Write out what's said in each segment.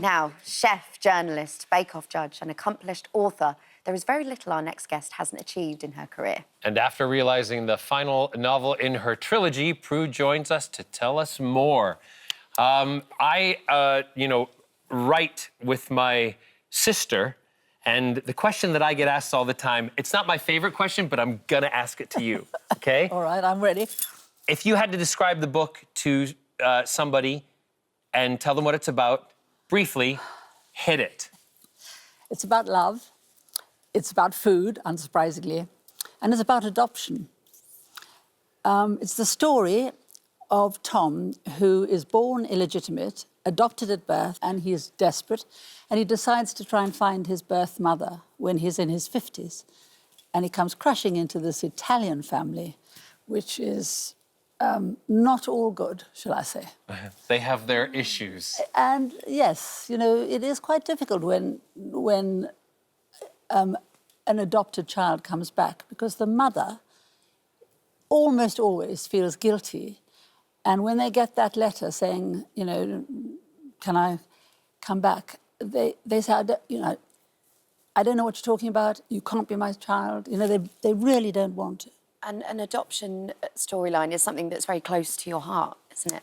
Now, chef, journalist, bake-off judge and accomplished author, there is very little our next guest hasn't achieved in her career. And after realising the final novel in her trilogy, Prue joins us to tell us more. I write with my sister, and the question that I get asked all the time, it's not my favourite question, but I'm going to ask it to you, OK? All right, I'm ready. If you had to describe the book to somebody and tell them what it's about, briefly, hit it. It's about love. It's about food, unsurprisingly, and it's about adoption. It's the story of Tom, who is born illegitimate, adopted at birth, and he is desperate, and he decides to try and find his birth mother when he's in his 50s. And he comes crashing into this Italian family, which is not all good, shall I say. They have their issues. And yes, you know, it is quite difficult when an adopted child comes back, because the mother almost always feels guilty. And when they get that letter saying, you know, can I come back, they say, I don't know what you're talking about, you can't be my child. You know, they really don't want to. And an adoption storyline is something that's very close to your heart, isn't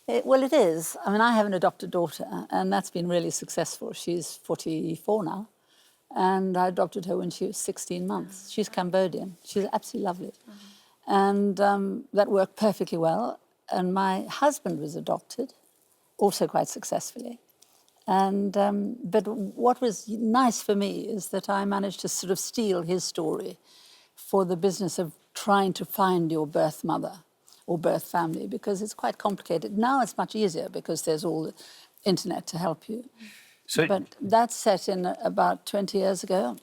it? Well, it is. I mean, I have an adopted daughter, and that's been really successful. She's 44 now, and I adopted her when she was 16 months. She's Cambodian. She's absolutely lovely. And that worked perfectly well. And my husband was adopted, also quite successfully. And but what was nice for me is that I managed to sort of steal his story for the business of trying to find your birth mother or birth family, because it's quite complicated. Now it's much easier because there's all the internet to help you. But that's set in about 20 years ago,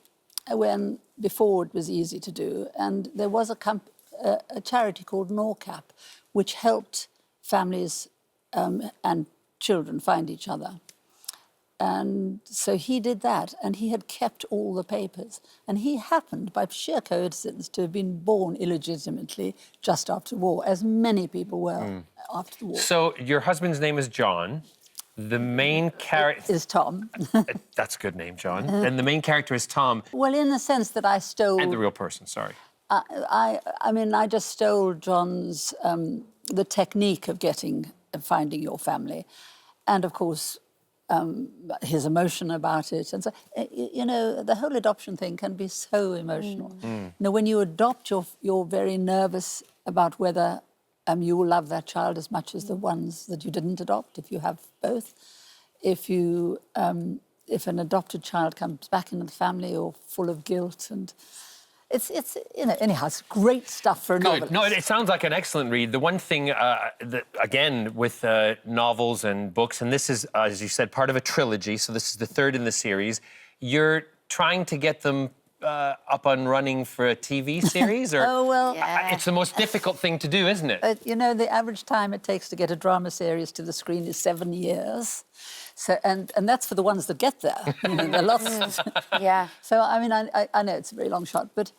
when before it was easy to do. And there was a charity called NORCAP, which helped families and children find each other. And so he did that, and he had kept all the papers. And he happened, by sheer coincidence, to have been born illegitimately just after the war, as many people were after the war. So your husband's name is John. The main character... Is Tom. That's a good name, John. And the main character is Tom. Well, in the sense that I stole... And the real person, sorry. I mean, I just stole John's... the technique of finding your family. And, of course... his emotion about it. And so, you know, the whole adoption thing can be so emotional. You know, when you adopt, you're very nervous about whether you will love that child as much as the ones that you didn't adopt, if you have both. If an adopted child comes back into the family, you're full of guilt. And it's you know, anyhow, it's great stuff for a novelist. No, it sounds like an excellent read. The one thing, again, with novels and books, and this is, as you said, part of a trilogy, so this is the third in the series, you're trying to get them up and running for a TV series? Or Oh, well... Yeah. It's the most difficult thing to do, isn't it? You know, the average time it takes to get a drama series to the screen is 7 years. So, and that's for the ones that get there. You know, there are lots. Yeah. So, I mean, I know it's a very long shot, but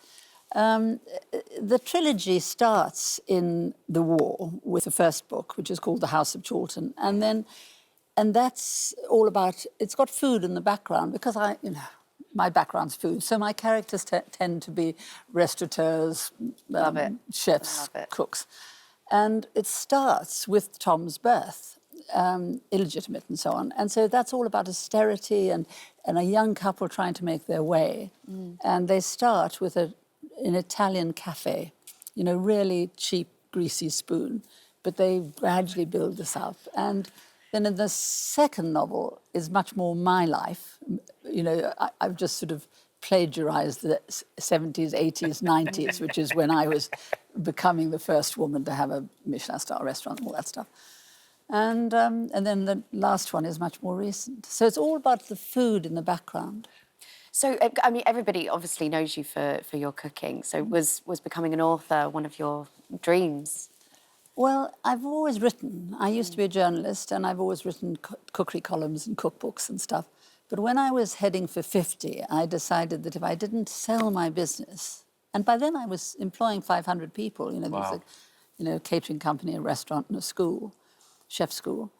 the trilogy starts in the war with the first book, which is called The House of Chawton. And that's all about... It's got food in the background, because my background's food, so my characters tend to be restaurateurs, chefs, cooks. And it starts with Tom's birth, illegitimate and so on. And so that's all about austerity and a young couple trying to make their way. And they start with an Italian cafe, you know, really cheap, greasy spoon. But they gradually build this up. And then in the second novel is much more my life. You know, I've just sort of plagiarised the 70s, 80s, 90s, which is when I was becoming the first woman to have a Michelin star restaurant and all that stuff. And then the last one is much more recent. So it's all about the food in the background. So, I mean, everybody obviously knows you for your cooking. So was becoming an author one of your dreams? Well, I've always written. I used to be a journalist, and I've always written cookery columns and cookbooks and stuff. But when I was heading for 50, I decided that if I didn't sell my business, and by then I was employing 500 people, you know, Wow. there was a catering company, a restaurant and a school, chef school.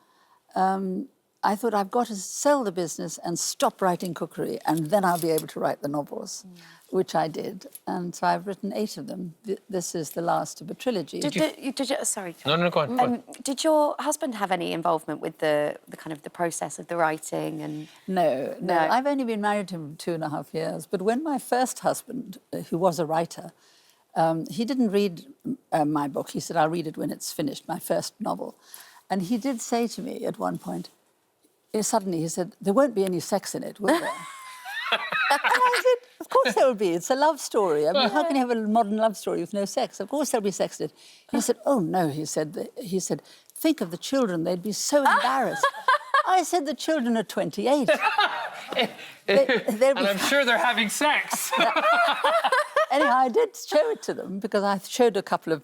I thought I've got to sell the business and stop writing cookery, and then I'll be able to write the novels, which I did. And so I've written 8 of them. This is the last of a trilogy. Sorry. No, go on. Go on. Did your husband have any involvement with the kind of the process of the writing and? No. I've only been married to him 2.5 years. But when my first husband, who was a writer, he didn't read my book. He said, I'll read it when it's finished, my first novel. And he did say to me at one point, suddenly he said, there won't be any sex in it, will there? And I said, of course there will be. It's a love story. I mean, how can you have a modern love story with no sex? Of course there'll be sex in it. He said, oh, no, he said, think of the children. They'd be so embarrassed. I said, the children are 28. And I'm sure they're having sex. Anyhow, I did show it to them because I showed a couple of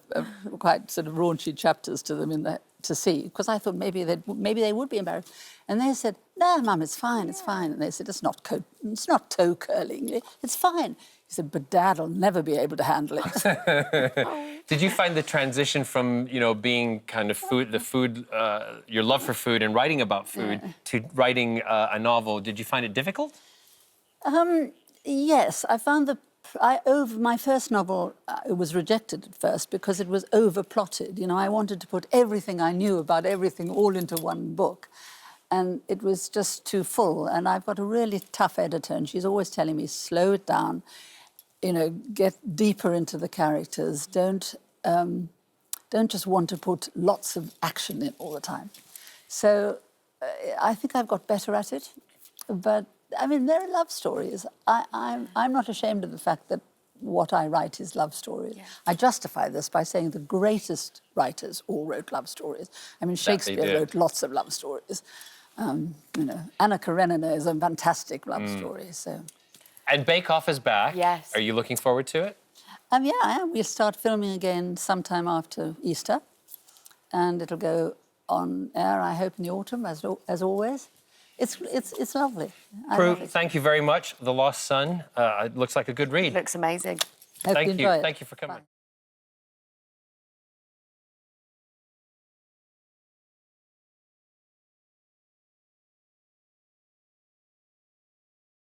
quite sort of raunchy chapters to them to see, because I thought maybe they would be embarrassed. And they said, no, Mum, it's fine, it's fine. And they said, it's not toe curling, it's fine. He said, but Dad will never be able to handle it. Did you find the transition from, being kind of your love for food and writing about food to writing a novel, did you find it difficult? Yes, I found my first novel, it was rejected at first because it was over-plotted. I wanted to put everything I knew about everything all into one book. And it was just too full. And I've got a really tough editor, and she's always telling me, slow it down, get deeper into the characters. Don't just want to put lots of action in all the time. So I think I've got better at it. But, I mean, there are love stories. I'm not ashamed of the fact that what I write is love stories. Yeah. I justify this by saying the greatest writers all wrote love stories. I mean, Shakespeare wrote lots of love stories. Anna Karenina is a fantastic love story. So. And Bake Off is back. Yes. Are you looking forward to it? Yeah, I am. We'll start filming again sometime after Easter, and it'll go on air, I hope, in the autumn, as always. It's lovely. Prue, thank you very much. The Lost Son. It looks like a good read. Looks amazing. Hope you enjoy it. Thank you for coming. Bye.